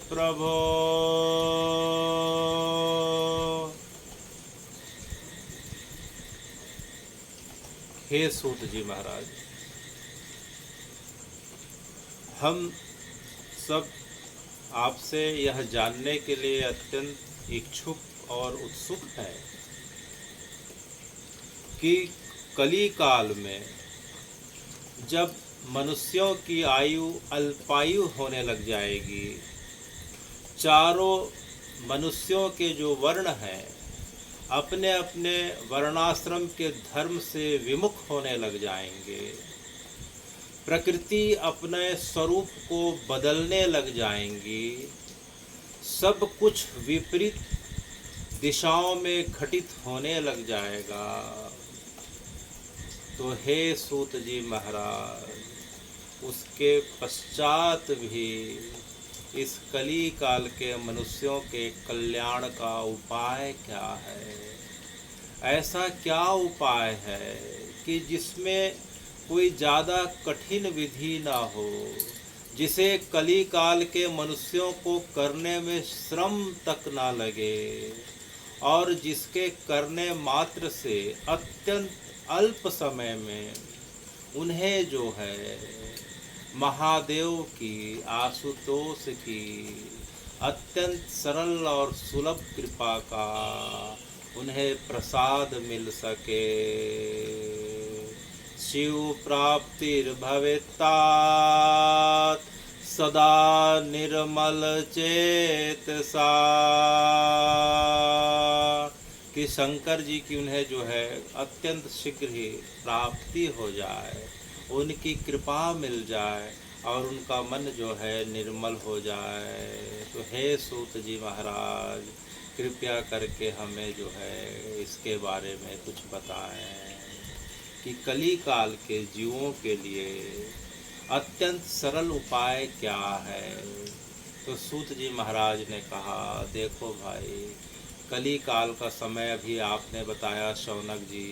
प्रभो। हे सूत जी महाराज, हम सब आपसे यह जानने के लिए अत्यंत इच्छुक और उत्सुक हैं कि कली काल में जब मनुष्यों की आयु अल्पायु होने लग जाएगी, चारों मनुष्यों के जो वर्ण हैं अपने अपने वर्णाश्रम के धर्म से विमुख होने लग जाएंगे, प्रकृति अपने स्वरूप को बदलने लग जाएंगी, सब कुछ विपरीत दिशाओं में घटित होने लग जाएगा। तो हे सूत जी महाराज, उसके पश्चात भी इस कली काल के मनुष्यों के कल्याण का उपाय क्या है? ऐसा क्या उपाय है कि जिसमें कोई ज़्यादा कठिन विधि ना हो, जिसे कली काल के मनुष्यों को करने में श्रम तक ना लगे और जिसके करने मात्र से अत्यंत अल्प समय में उन्हें जो है महादेव की, आशुतोष की अत्यंत सरल और सुलभ कृपा का उन्हें प्रसाद मिल सके। शिव प्राप्तिर्भवेत्तात सदा निर्मल चेतसा, कि शंकर जी की उन्हें जो है अत्यंत शीघ्र ही प्राप्ति हो जाए, उनकी कृपा मिल जाए और उनका मन जो है निर्मल हो जाए। तो हे सूत जी महाराज, कृपया करके हमें जो है इसके बारे में कुछ बताएं कि कली काल के जीवों के लिए अत्यंत सरल उपाय क्या है। तो सूत जी महाराज ने कहा, देखो भाई, कली काल का समय अभी आपने बताया शौनक जी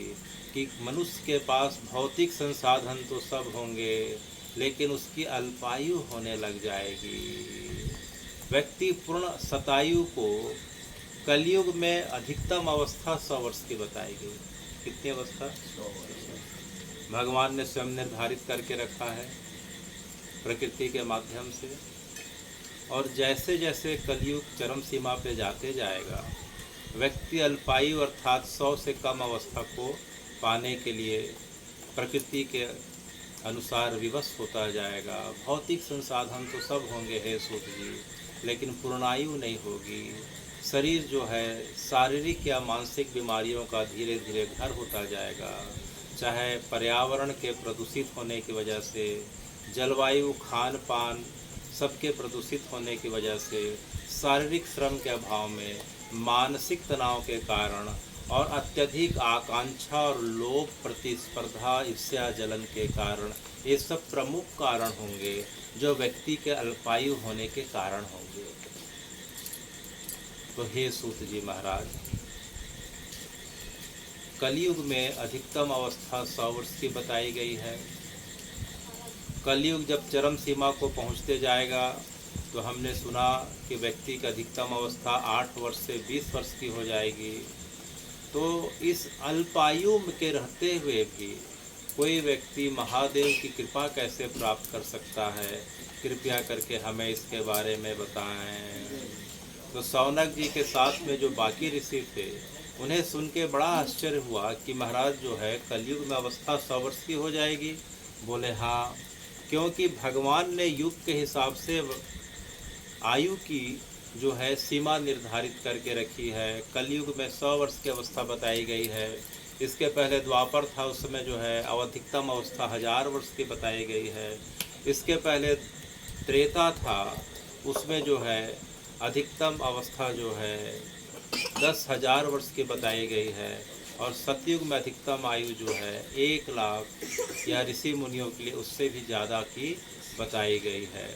कि मनुष्य के पास भौतिक संसाधन तो सब होंगे लेकिन उसकी अल्पायु होने लग जाएगी। व्यक्ति पूर्ण शतायु को कलयुग में अधिकतम अवस्था 100 वर्ष की बताई गई। कितनी अवस्था? 100 वर्ष भगवान ने स्वयं निर्धारित करके रखा है प्रकृति के माध्यम से। और जैसे जैसे कलयुग चरम सीमा पे जाते जाएगा, व्यक्ति अल्पायु अर्थात 100 से कम अवस्था को पाने के लिए प्रकृति के अनुसार विवश होता जाएगा। भौतिक संसाधन तो सब होंगे हे सूत जी, लेकिन पूर्णायु नहीं होगी। शरीर जो है शारीरिक या मानसिक बीमारियों का धीरे धीरे घर होता जाएगा, चाहे पर्यावरण के प्रदूषित होने की वजह से, जलवायु, खान पान सबके प्रदूषित होने की वजह से, शारीरिक श्रम के अभाव में, मानसिक तनाव के कारण और अत्यधिक आकांक्षा और लोभ, प्रतिस्पर्धा, ईर्ष्या, जलन के कारण, ये सब प्रमुख कारण होंगे जो व्यक्ति के अल्पायु होने के कारण होंगे। तो हे सूत जी महाराज, कलयुग में अधिकतम अवस्था 100 वर्ष की बताई गई है। कलयुग जब चरम सीमा को पहुंचते जाएगा तो हमने सुना कि व्यक्ति की अधिकतम अवस्था 8 वर्ष से 20 वर्ष की हो जाएगी। तो इस अल्पायु के रहते हुए भी कोई व्यक्ति महादेव की कृपा कैसे प्राप्त कर सकता है? कृपया करके हमें इसके बारे में बताएं। तो शौनक जी के साथ में जो बाकी ऋषि थे उन्हें सुन के बड़ा आश्चर्य हुआ कि महाराज जो है कलयुग में अवस्था 100 वर्ष की हो जाएगी। बोले हाँ, क्योंकि भगवान ने युग के हिसाब से आयु की जो है सीमा निर्धारित करके रखी है। कलयुग में 100 वर्ष की अवस्था बताई गई है। इसके पहले द्वापर था, उस समय जो है अधिकतम अवस्था 1000 वर्ष की बताई गई है। इसके पहले त्रेता था, उसमें जो है अधिकतम अवस्था जो है 10,000 वर्ष की बताई गई है। और सतयुग में अधिकतम आयु जो है 1 लाख या ऋषि मुनियों के लिए उससे भी ज़्यादा की बताई गई है।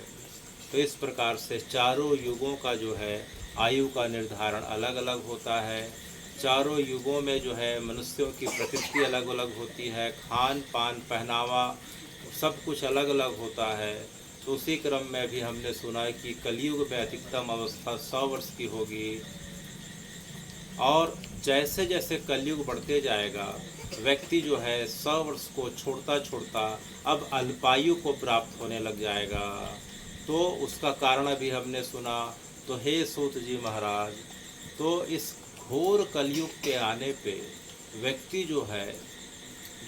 तो इस प्रकार से चारों युगों का जो है आयु का निर्धारण अलग अलग होता है। चारों युगों में जो है मनुष्यों की प्रकृति अलग अलग होती है, खान पान, पहनावा सब कुछ अलग अलग होता है। तो उसी क्रम में भी हमने सुना है कि कलयुग में अधिकतम अवस्था 100 वर्ष की होगी, और जैसे जैसे कलयुग बढ़ते जाएगा व्यक्ति जो है 100 वर्ष को छोड़ता छोड़ता अब अल्पायु को प्राप्त होने लग जाएगा। तो उसका कारण भी हमने सुना। तो हे सूत जी महाराज, तो इस घोर कलयुग के आने पे व्यक्ति जो है,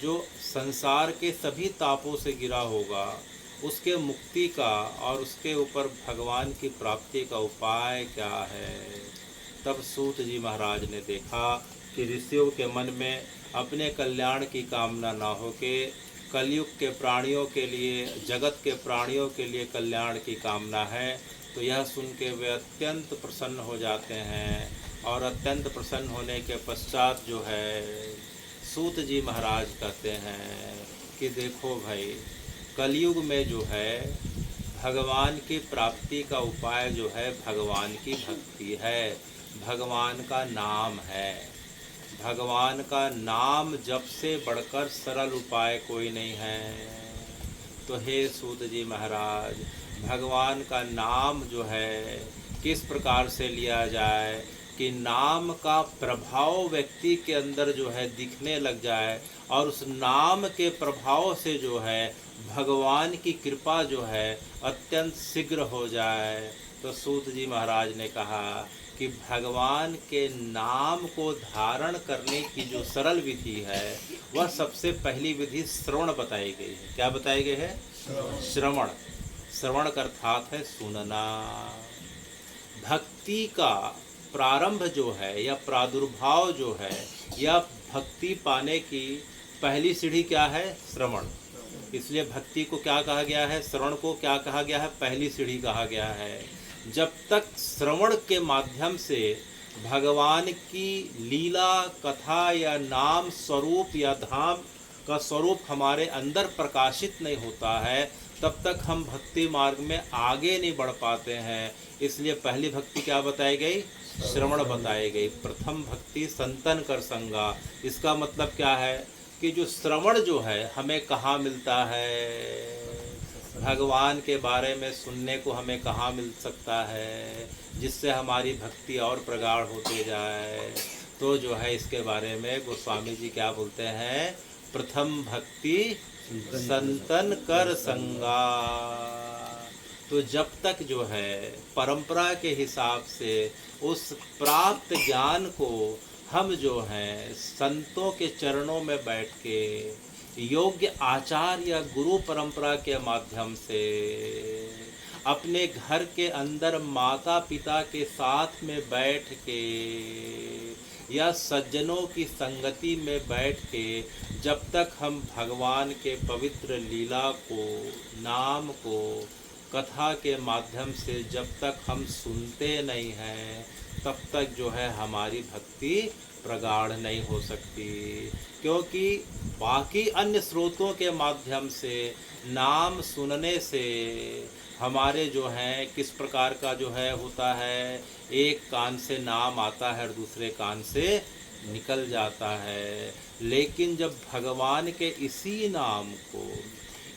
जो संसार के सभी तापों से गिरा होगा, उसके मुक्ति का और उसके ऊपर भगवान की प्राप्ति का उपाय क्या है। तब सूत जी महाराज ने देखा कि ऋषियों के मन में अपने कल्याण की कामना ना होके कलयुग के प्राणियों के लिए, जगत के प्राणियों के लिए कल्याण की कामना है। तो यह सुन के वे अत्यंत प्रसन्न हो जाते हैं, और अत्यंत प्रसन्न होने के पश्चात जो है सूत जी महाराज कहते हैं कि देखो भाई, कलयुग में जो है भगवान की प्राप्ति का उपाय जो है भगवान की भक्ति है, भगवान का नाम है। भगवान का नाम जप से बढ़कर सरल उपाय कोई नहीं है। तो हे सूत जी महाराज, भगवान का नाम जो है किस प्रकार से लिया जाए कि नाम का प्रभाव व्यक्ति के अंदर जो है दिखने लग जाए, और उस नाम के प्रभाव से जो है भगवान की कृपा जो है अत्यंत शीघ्र हो जाए। तो सूत जी महाराज ने कहा कि भगवान के नाम को धारण करने की जो सरल विधि है वह सबसे पहली विधि श्रवण बताई गई है। क्या बताई गई है? श्रवण। श्रवण का अर्थात है सुनना। भक्ति का प्रारंभ जो है या प्रादुर्भाव जो है या भक्ति पाने की पहली सीढ़ी क्या है? श्रवण। इसलिए भक्ति को क्या कहा गया है? श्रवण को क्या कहा गया है? पहली सीढ़ी कहा गया है। जब तक श्रवण के माध्यम से भगवान की लीला, कथा या नाम स्वरूप या धाम का स्वरूप हमारे अंदर प्रकाशित नहीं होता है, तब तक हम भक्ति मार्ग में आगे नहीं बढ़ पाते हैं। इसलिए पहली भक्ति क्या बताई गई? श्रवण बताई गई। प्रथम भक्ति संतन कर संगा। इसका मतलब क्या है कि जो श्रवण जो है हमें कहाँ मिलता है? भगवान के बारे में सुनने को हमें कहाँ मिल सकता है जिससे हमारी भक्ति और प्रगाढ़ होते जाए? तो जो है इसके बारे में गोस्वामी जी क्या बोलते हैं? प्रथम भक्ति संतन कर संगा। तो जब तक जो है परंपरा के हिसाब से उस प्राप्त ज्ञान को हम जो हैं संतों के चरणों में बैठ के योग्य आचार्य या गुरु परंपरा के माध्यम से अपने घर के अंदर माता पिता के साथ में बैठ के या सज्जनों की संगति में बैठ के जब तक हम भगवान के पवित्र लीला को, नाम को, कथा के माध्यम से जब तक हम सुनते नहीं हैं तब तक जो है हमारी भक्ति प्रगाढ़ नहीं हो सकती। क्योंकि बाकी अन्य स्रोतों के माध्यम से नाम सुनने से हमारे जो हैं किस प्रकार का जो है होता है, एक कान से नाम आता है और दूसरे कान से निकल जाता है। लेकिन जब भगवान के इसी नाम को,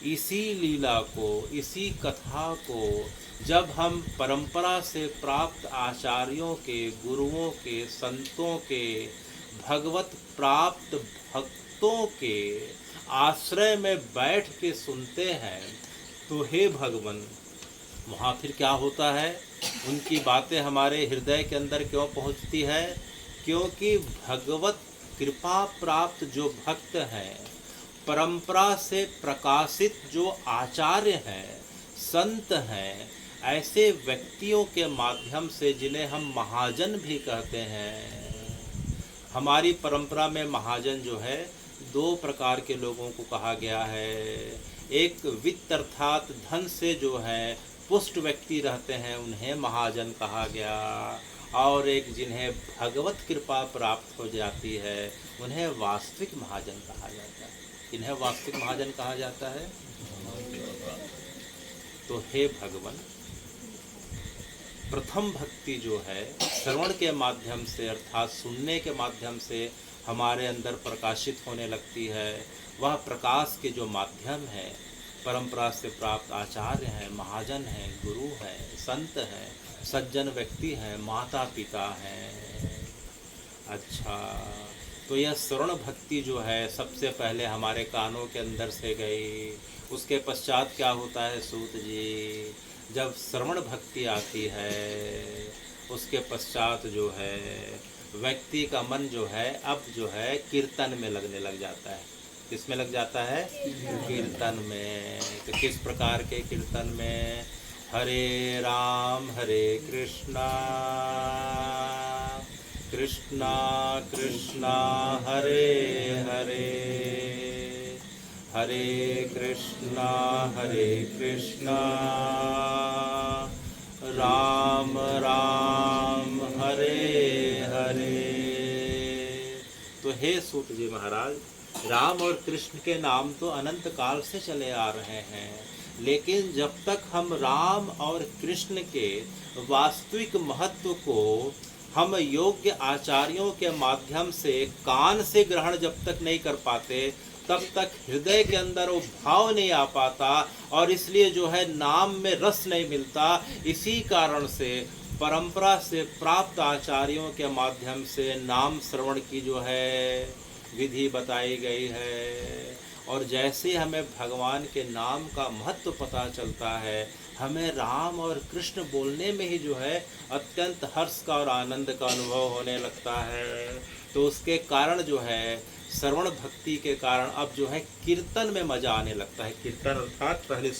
इसी लीला को, इसी कथा को जब हम परंपरा से प्राप्त आचार्यों के, गुरुओं के, संतों के, भगवत प्राप्त भक्तों के आश्रय में बैठ के सुनते हैं, तो हे भगवान, वहाँ फिर क्या होता है? उनकी बातें हमारे हृदय के अंदर क्यों पहुँचती है? क्योंकि भगवत कृपा प्राप्त जो भक्त हैं, परंपरा से प्रकाशित जो आचार्य हैं, संत हैं, ऐसे व्यक्तियों के माध्यम से जिन्हें हम महाजन भी कहते हैं। हमारी परंपरा में महाजन जो है दो प्रकार के लोगों को कहा गया है। एक वित्त अर्थात धन से जो है पुष्ट व्यक्ति रहते हैं उन्हें महाजन कहा गया, और एक जिन्हें भगवत कृपा प्राप्त हो जाती है उन्हें वास्तविक महाजन कहा जाता है। इन्हें वास्तविक महाजन कहा जाता है। तो हे भगवान, प्रथम भक्ति जो है श्रवण के माध्यम से अर्थात सुनने के माध्यम से हमारे अंदर प्रकाशित होने लगती है। वह प्रकाश के जो माध्यम है परंपरा से प्राप्त आचार्य हैं, महाजन हैं, गुरु हैं, संत हैं, सज्जन व्यक्ति हैं, माता पिता हैं। अच्छा, तो यह श्रवण भक्ति जो है सबसे पहले हमारे कानों के अंदर से गई। उसके पश्चात क्या होता है सूत जी, जब श्रवण भक्ति आती है उसके पश्चात जो है व्यक्ति का मन जो है अब जो है कीर्तन में लगने लग जाता है। किस में लग जाता है? कीर्तन में। तो किस प्रकार के कीर्तन में? हरे राम हरे कृष्णा कृष्णा कृष्णा हरे हरे, हरे कृष्णा राम राम हरे हरे। तो हे सूत जी महाराज, राम और कृष्ण के नाम तो अनंत काल से चले आ रहे हैं, लेकिन जब तक हम राम और कृष्ण के वास्तविक महत्व को हम योग्य आचार्यों के माध्यम से कान से ग्रहण जब तक नहीं कर पाते, तब तक हृदय के अंदर वो भाव नहीं आ पाता और इसलिए जो है नाम में रस नहीं मिलता। इसी कारण से परंपरा से प्राप्त आचार्यों के माध्यम से नाम श्रवण की जो है विधि बताई गई है। और जैसे हमें भगवान के नाम का महत्व पता चलता है, हमें राम और कृष्ण बोलने में ही जो है अत्यंत हर्ष का और आनंद का अनुभव होने लगता है। तो उसके कारण जो है श्रवण भक्ति के कारण अब जो है कीर्तन में मजा आने लगता है। कीर्तन अर्थात पहले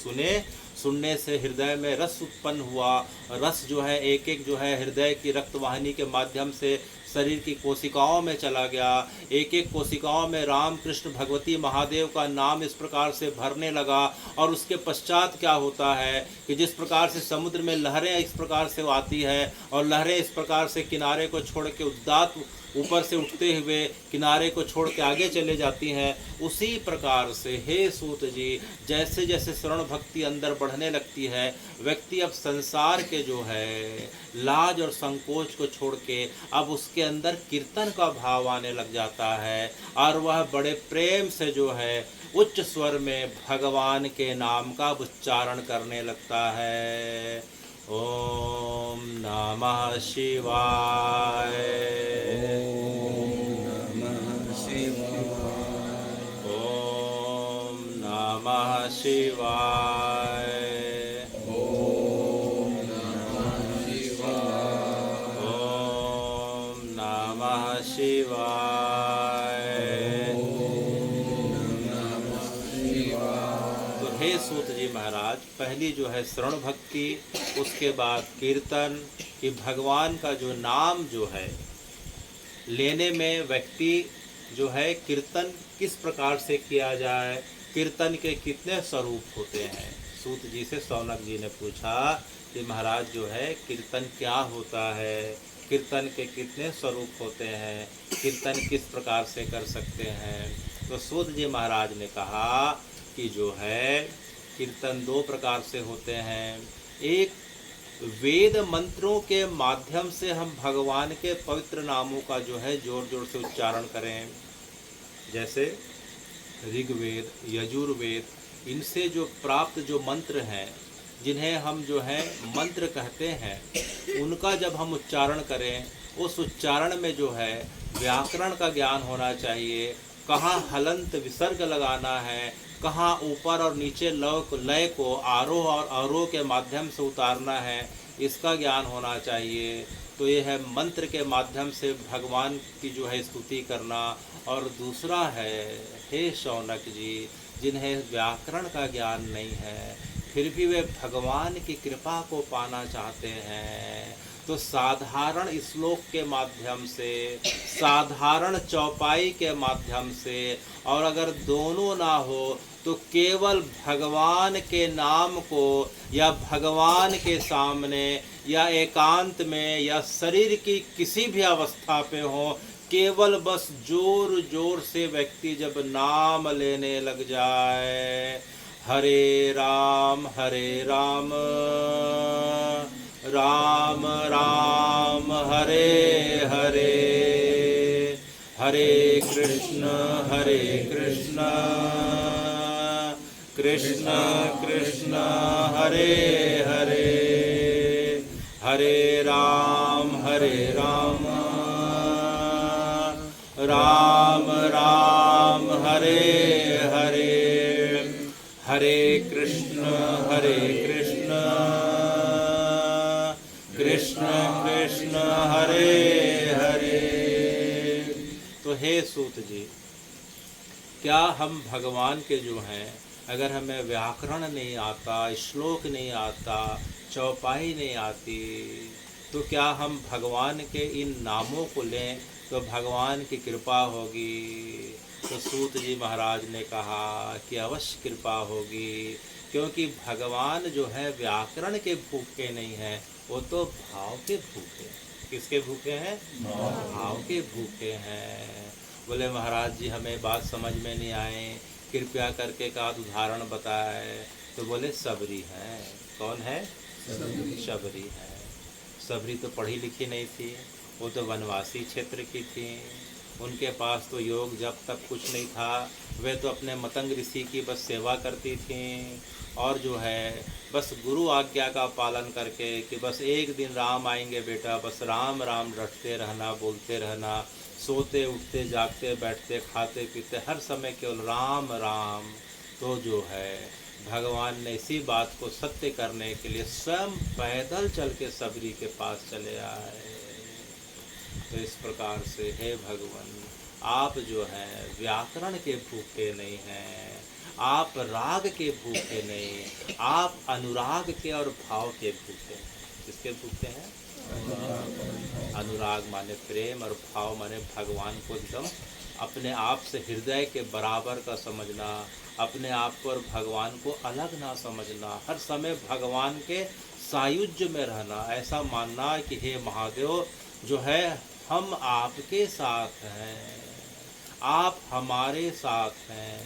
सुनने से हृदय में रस उत्पन्न हुआ। रस जो है एक एक जो है हृदय की रक्तवाहिनी के माध्यम से शरीर की कोशिकाओं में चला गया। एक एक कोशिकाओं में राम कृष्ण भगवती महादेव का नाम इस प्रकार से भरने लगा। और उसके पश्चात क्या होता है कि जिस प्रकार से समुद्र में लहरें इस प्रकार से आती है और लहरें इस प्रकार से किनारे को छोड़ के उद्दात ऊपर से उठते हुए किनारे को छोड़ के आगे चले जाती हैं, उसी प्रकार से हे सूत जी जैसे जैसे श्रवण भक्ति अंदर बढ़ने लगती है, व्यक्ति अब संसार के जो है लाज और संकोच को छोड़ के अब उसके अंदर कीर्तन का भाव आने लग जाता है और वह बड़े प्रेम से जो है उच्च स्वर में भगवान के नाम का उच्चारण करने लगता है। ओम नमः शिवाय, ओम नमः शिवाय, ओम नमः शिवाय, ओम नमः शिवाय, ओम नमः शिवाय, ओम नमः शिवाय। तो हे सूत जी महाराज, पहली जो है श्रवण भक्ति, उसके बाद कीर्तन कि भगवान का जो नाम जो है लेने में व्यक्ति जो है कीर्तन किस प्रकार से किया जाए, कीर्तन के कितने स्वरूप होते हैं। सूत जी से शौनक जी ने पूछा कि महाराज जो है कीर्तन क्या होता है, कीर्तन के कितने स्वरूप होते हैं, कीर्तन किस प्रकार से कर सकते हैं। तो सूत जी महाराज ने कहा कि जो है कीर्तन दो प्रकार से होते हैं। एक वेद मंत्रों के माध्यम से हम भगवान के पवित्र नामों का जो है जोर जोर से उच्चारण करें, जैसे ऋग्वेद, यजुर्वेद, इनसे जो प्राप्त जो मंत्र हैं जिन्हें हम जो है मंत्र कहते हैं, उनका जब हम उच्चारण करें, उस उच्चारण में जो है व्याकरण का ज्ञान होना चाहिए, कहाँ हलंत विसर्ग लगाना है, कहाँ ऊपर और नीचे लय को आरोह और अवरोह के माध्यम से उतारना है, इसका ज्ञान होना चाहिए। तो ये है मंत्र के माध्यम से भगवान की जो है स्तुति करना। और दूसरा है हे शौनक जी, जिन्हें व्याकरण का ज्ञान नहीं है फिर भी वे भगवान की कृपा को पाना चाहते हैं, तो साधारण श्लोक के माध्यम से, साधारण चौपाई के माध्यम से, और अगर दोनों ना हो तो केवल भगवान के नाम को या भगवान के सामने या एकांत में या शरीर की किसी भी अवस्था पे हो, केवल बस जोर जोर से व्यक्ति जब नाम लेने लग जाए, हरे राम राम राम हरे हरे, हरे कृष्ण कृष्ण कृष्ण हरे हरे, हरे राम राम राम हरे हरे, हरे कृष्ण कृष्ण कृष्ण हरे हरे। तो हे सूत जी, क्या हम भगवान के जो हैं, अगर हमें व्याकरण नहीं आता, श्लोक नहीं आता, चौपाई नहीं आती, तो क्या हम भगवान के इन नामों को लें तो भगवान की कृपा होगी? तो सूत जी महाराज ने कहा कि अवश्य कृपा होगी, क्योंकि भगवान जो है व्याकरण के भूखे नहीं हैं, वो तो भाव के भूखे हैं। किसके भूखे हैं? भाव के भूखे हैं। बोले महाराज जी हमें बात समझ में नहीं आए, कृपया करके का उदाहरण बताए। तो बोले सबरी हैं। कौन है? सबरी है। सबरी तो पढ़ी लिखी नहीं थी, वो तो वनवासी क्षेत्र की थी, उनके पास तो योग जब तक कुछ नहीं था, वे तो अपने मतंग ऋषि की बस सेवा करती थीं, और जो है बस गुरु आज्ञा का पालन करके कि बस एक दिन राम आएंगे बेटा, बस राम राम रटते रहना, बोलते रहना, सोते उठते जागते बैठते खाते पीते हर समय केवल राम राम। तो जो है भगवान ने इसी बात को सत्य करने के लिए स्वयं पैदल चल के सबरी के पास चले आए। तो इस प्रकार से हे भगवान, आप जो हैं व्याकरण के भूखे नहीं हैं, आप राग के भूखे नहीं, आप अनुराग के और भाव के भूखे हैं। किसके भूखे हैं? अनुराग माने प्रेम, और भाव माने भगवान को एकदम अपने आप से हृदय के बराबर का समझना, अपने आप को और भगवान को अलग ना समझना, हर समय भगवान के सायुज्य में रहना, ऐसा मानना कि हे महादेव जो है हम आपके साथ हैं, आप हमारे साथ हैं,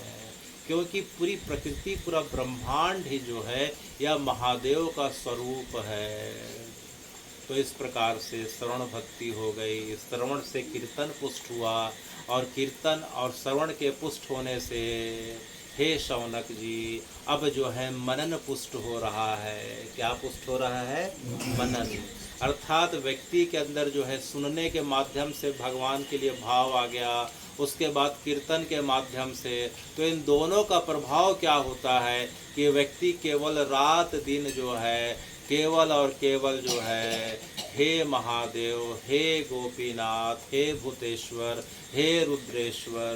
क्योंकि पूरी प्रकृति पूरा ब्रह्मांड ही जो है यह महादेव का स्वरूप है। तो इस प्रकार से श्रवण भक्ति हो गई, श्रवण से कीर्तन पुष्ट हुआ, और कीर्तन और श्रवण के पुष्ट होने से हे शौनक जी अब जो है मनन पुष्ट हो रहा है। क्या पुष्ट हो रहा है? मनन। अर्थात व्यक्ति के अंदर जो है सुनने के माध्यम से भगवान के लिए भाव आ गया, उसके बाद कीर्तन के माध्यम से, तो इन दोनों का प्रभाव क्या होता है कि व्यक्ति केवल रात दिन जो है केवल और केवल जो है हे महादेव, हे गोपीनाथ, हे भूतेश्वर, हे रुद्रेश्वर,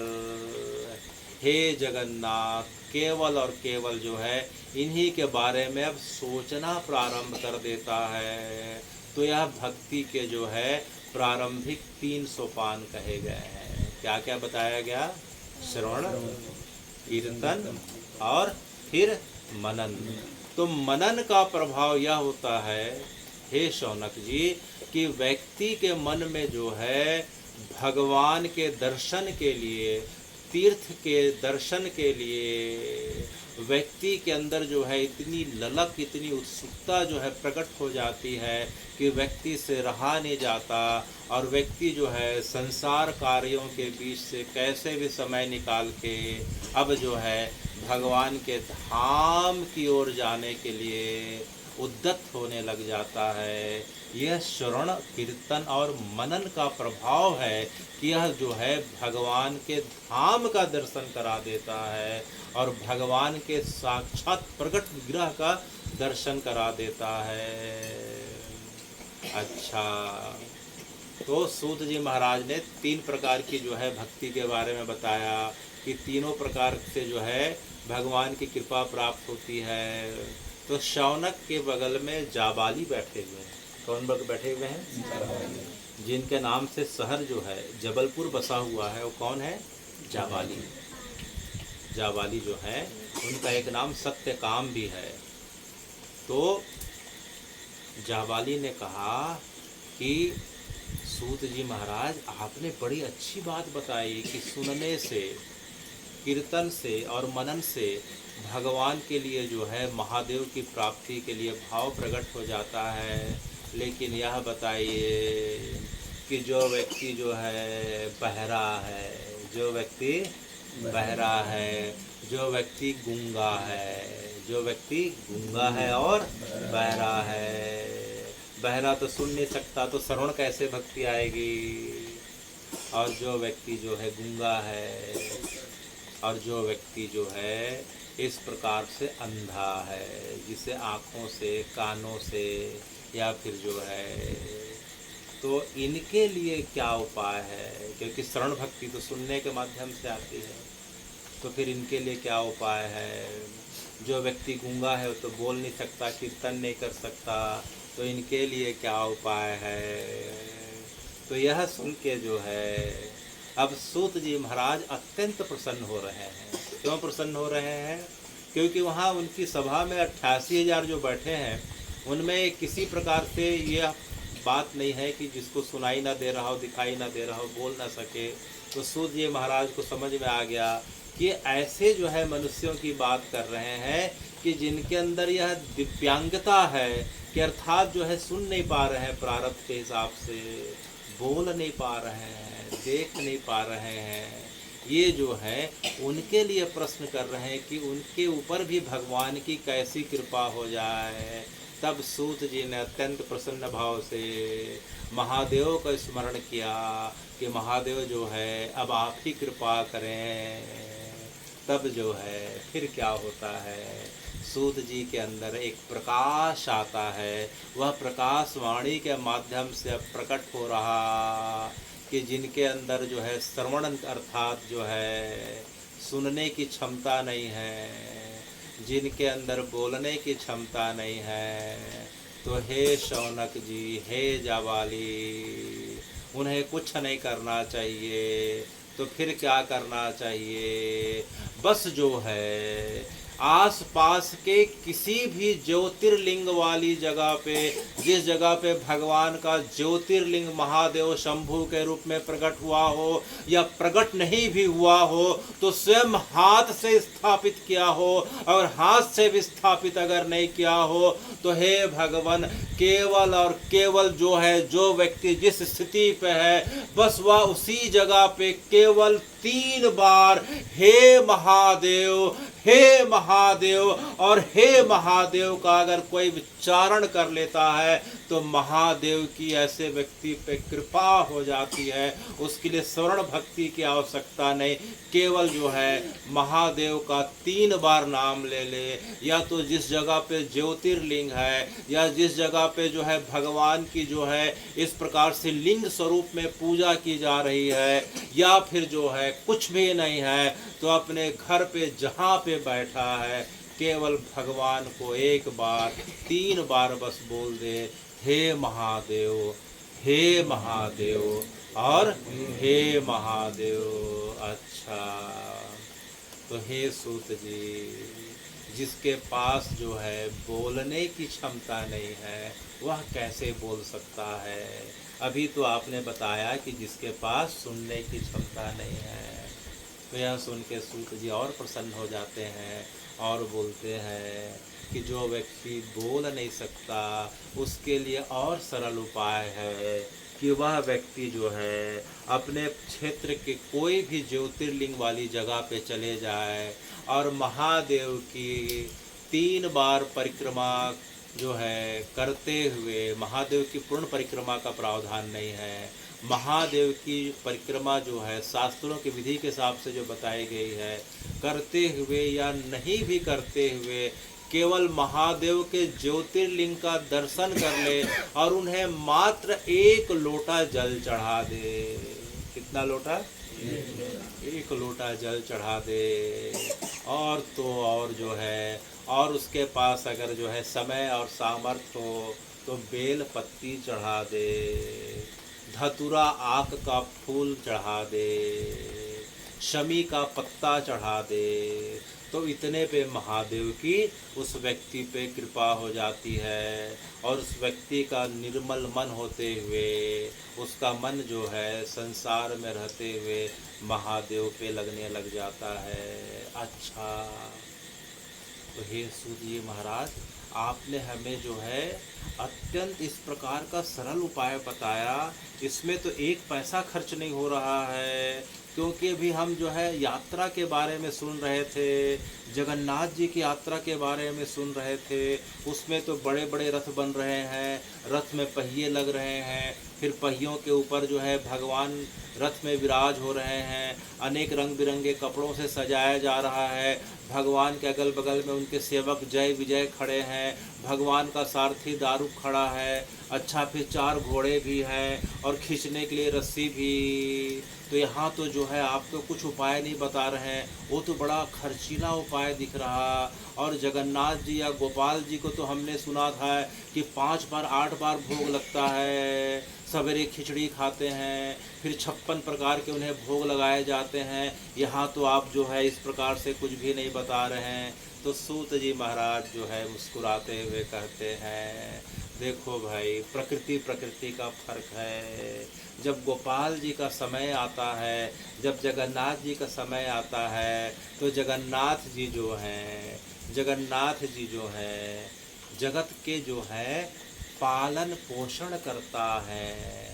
हे जगन्नाथ, केवल और केवल जो है इन्हीं के बारे में अब सोचना प्रारंभ कर देता है। तो यह भक्ति के जो है प्रारंभिक 3 सोपान कहे गए हैं। क्या क्या बताया गया? श्रवण, कीर्तन और फिर मनन। तो मनन का प्रभाव यह होता है हे शौनक जी कि व्यक्ति के मन में जो है भगवान के दर्शन के लिए, तीर्थ के दर्शन के लिए व्यक्ति के अंदर जो है इतनी ललक, इतनी उत्सुकता जो है प्रकट हो जाती है कि व्यक्ति से रहा नहीं जाता, और व्यक्ति जो है संसार कार्यों के बीच से कैसे भी समय निकाल के अब जो है भगवान के धाम की ओर जाने के लिए उद्यत होने लग जाता है। यह श्रवण, कीर्तन और मनन का प्रभाव है कि यह जो है भगवान के धाम का दर्शन करा देता है और भगवान के साक्षात प्रकट विग्रह का दर्शन करा देता है। अच्छा, तो सूत जी महाराज ने 3 प्रकार की जो है भक्ति के बारे में बताया कि तीनों प्रकार से जो है भगवान की कृपा प्राप्त होती है। तो शौनक के बगल में जाबाली बैठे हुए हैं। कौन बैठे हुए हैं? जिनके नाम से शहर जो है जबलपुर बसा हुआ है, वो कौन है? जाबाली। जाबाली जो है उनका एक नाम सत्यकाम भी है। तो जाबाली ने कहा कि सूत जी महाराज आपने बड़ी अच्छी बात बताई कि सुनने से, कीर्तन से और मनन से भगवान के लिए जो है महादेव की प्राप्ति के लिए भाव प्रकट हो जाता है। लेकिन यह बताइए कि जो व्यक्ति जो है बहरा है, जो व्यक्ति बहरा है, जो व्यक्ति गूंगा है, जो व्यक्ति गूंगा है और बहरा है। बहरा तो सुन नहीं सकता, तो श्रवण कैसे भक्ति आएगी। और जो व्यक्ति जो है गूंगा है, और जो व्यक्ति जो है इस प्रकार से अंधा है, जिसे आँखों से, कानों से या फिर जो है, तो इनके लिए क्या उपाय है। क्योंकि श्रवण भक्ति तो सुनने के माध्यम से आती है, तो फिर इनके लिए क्या उपाय है। जो व्यक्ति गूंगा है वो तो बोल नहीं सकता, कीर्तन नहीं कर सकता, तो इनके लिए क्या उपाय है। तो यह सुन के जो है अब सूत जी महाराज अत्यंत प्रसन्न हो रहे हैं। क्यों प्रसन्न हो रहे हैं? क्योंकि वहाँ उनकी सभा में 88,000 जो बैठे हैं, उनमें किसी प्रकार से यह बात नहीं है कि जिसको सुनाई ना दे रहा हो, दिखाई ना दे रहा हो, बोल ना सके। तो सूत जी महाराज को समझ में आ गया कि ऐसे जो है मनुष्यों की बात कर रहे हैं कि जिनके अंदर यह दिव्यांगता है, कि अर्थात जो है सुन नहीं पा रहे हैं, प्रारब्ध के हिसाब से बोल नहीं पा रहे हैं, देख नहीं पा रहे हैं, ये जो है उनके लिए प्रश्न कर रहे हैं कि उनके ऊपर भी भगवान की कैसी कृपा हो जाए। तब सूत जी ने अत्यंत प्रसन्न भाव से महादेव का स्मरण किया कि महादेव जो है अब आप ही कृपा करें। तब जो है फिर क्या होता है, सूत जी के अंदर एक प्रकाश आता है। वह प्रकाश वाणी के माध्यम से अब प्रकट हो रहा कि जिनके अंदर जो है श्रवण अर्थात जो है सुनने की क्षमता नहीं है, जिनके अंदर बोलने की क्षमता नहीं है, तो हे शौनक जी, हे जावाली, उन्हें कुछ नहीं करना चाहिए। तो फिर क्या करना चाहिए? बस जो है आस पास के किसी भी ज्योतिर्लिंग वाली जगह पे, जिस जगह पे भगवान का ज्योतिर्लिंग महादेव शंभु के रूप में प्रकट हुआ हो या प्रकट नहीं भी हुआ हो, तो स्वयं हाथ से स्थापित किया हो, और हाथ से भी स्थापित अगर नहीं किया हो तो हे भगवान, केवल और केवल जो है, जो व्यक्ति जिस स्थिति पे है, बस वह उसी जगह पे केवल 3 बार हे महादेव, हे महादेव और हे महादेव का अगर कोई उच्चारण कर लेता है तो महादेव की ऐसे व्यक्ति पे कृपा हो जाती है। उसके लिए श्रवण भक्ति की आवश्यकता नहीं, केवल जो है महादेव का 3 बार नाम ले ले, या तो जिस जगह पे ज्योतिर्लिंग है, या जिस जगह पे जो है भगवान की जो है इस प्रकार से लिंग स्वरूप में पूजा की जा रही है, या फिर जो है कुछ भी नहीं है, तो अपने घर पे जहाँ पे बैठा है केवल भगवान को 1 बार 3 बार बस बोल दे, हे महादेव, हे महादेव और हे महादेव। अच्छा, तो हे सूत जी, जिसके पास जो है बोलने की क्षमता नहीं है वह कैसे बोल सकता है। अभी तो आपने बताया कि जिसके पास सुनने की क्षमता नहीं है। तो यह सुन के सूत जी और प्रसन्न हो जाते हैं और बोलते हैं कि जो व्यक्ति बोल नहीं सकता उसके लिए और सरल उपाय है कि वह व्यक्ति जो है अपने क्षेत्र के कोई भी ज्योतिर्लिंग वाली जगह पे चले जाए और महादेव की 3 बार परिक्रमा जो है करते हुए, महादेव की पूर्ण परिक्रमा का प्रावधान नहीं है, महादेव की परिक्रमा जो है शास्त्रों की विधि के हिसाब से जो बताई गई है, करते हुए या नहीं भी करते हुए केवल महादेव के ज्योतिर्लिंग का दर्शन कर ले और उन्हें मात्र 1 लोटा जल चढ़ा दे। कितना लोटा? 1 लोटा जल चढ़ा दे। और तो और जो है, और उसके पास अगर जो है समय और सामर्थ्य हो तो बेल पत्ती चढ़ा दे, धतूरा आक का फूल चढ़ा दे, शमी का पत्ता चढ़ा दे, तो इतने पे महादेव की उस व्यक्ति पे कृपा हो जाती है और उस व्यक्ति का निर्मल मन होते हुए, उसका मन जो है संसार में रहते हुए महादेव पे लगने लग जाता है। अच्छा, तो हे सूत जी महाराज, आपने हमें जो है अत्यंत इस प्रकार का सरल उपाय बताया, इसमें तो 1 पैसा खर्च नहीं हो रहा है, क्योंकि अभी हम जो है यात्रा के बारे में सुन रहे थे, जगन्नाथ जी की यात्रा के बारे में सुन रहे थे। उसमें तो बड़े बड़े रथ बन रहे हैं, रथ में पहिए लग रहे हैं, फिर पहियों के ऊपर जो है भगवान रथ में विराज हो रहे हैं, अनेक रंग बिरंगे कपड़ों से सजाया जा रहा है। भगवान के अगल बगल में उनके सेवक जय विजय खड़े हैं, भगवान का सारथी दारुक खड़ा है। अच्छा, फिर 4 घोड़े भी हैं और खींचने के लिए रस्सी भी। तो यहाँ तो जो है आप तो कुछ उपाय नहीं बता रहे हैं, वो तो बड़ा खर्चीला उपाय दिख रहा। और जगन्नाथ जी या गोपाल जी को तो हमने सुना था कि 5 बार 8 बार भोग लगता है। सवेरे खिचड़ी खाते हैं, फिर 56 प्रकार के उन्हें भोग लगाए जाते हैं। यहाँ तो आप जो है इस प्रकार से कुछ भी नहीं बता रहे हैं। तो सूत जी महाराज जो है मुस्कुराते हुए कहते हैं, देखो भाई, प्रकृति प्रकृति का फर्क है। जब गोपाल जी का समय आता है, जब जगन्नाथ जी का समय आता है, तो जगन्नाथ जी जो हैं, जगन्नाथ जी जो हैं जगत के जो है पालन पोषण करता है।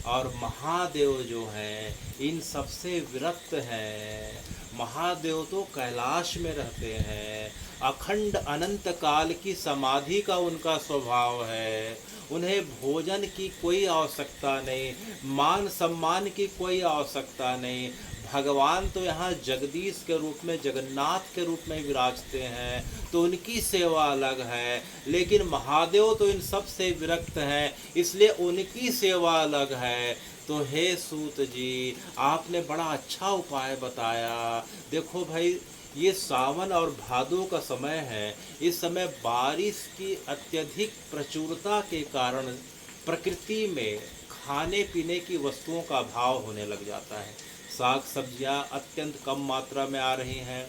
और महादेव जो हैं इन सबसे विरक्त हैं। महादेव तो कैलाश में रहते हैं, अखंड अनंत काल की समाधि का उनका स्वभाव है। उन्हें भोजन की कोई आवश्यकता नहीं, मान सम्मान की कोई आवश्यकता नहीं। भगवान तो यहाँ जगदीश के रूप में, जगन्नाथ के रूप में विराजते हैं, तो उनकी सेवा अलग है। लेकिन महादेव तो इन सब से विरक्त हैं, इसलिए उनकी सेवा अलग है। तो हे सूत जी, आपने बड़ा अच्छा उपाय बताया। देखो भाई, ये सावन और भादों का समय है। इस समय बारिश की अत्यधिक प्रचुरता के कारण प्रकृति में खाने पीने की वस्तुओं का अभाव होने लग जाता है। साग सब्जियां अत्यंत कम मात्रा में आ रही हैं,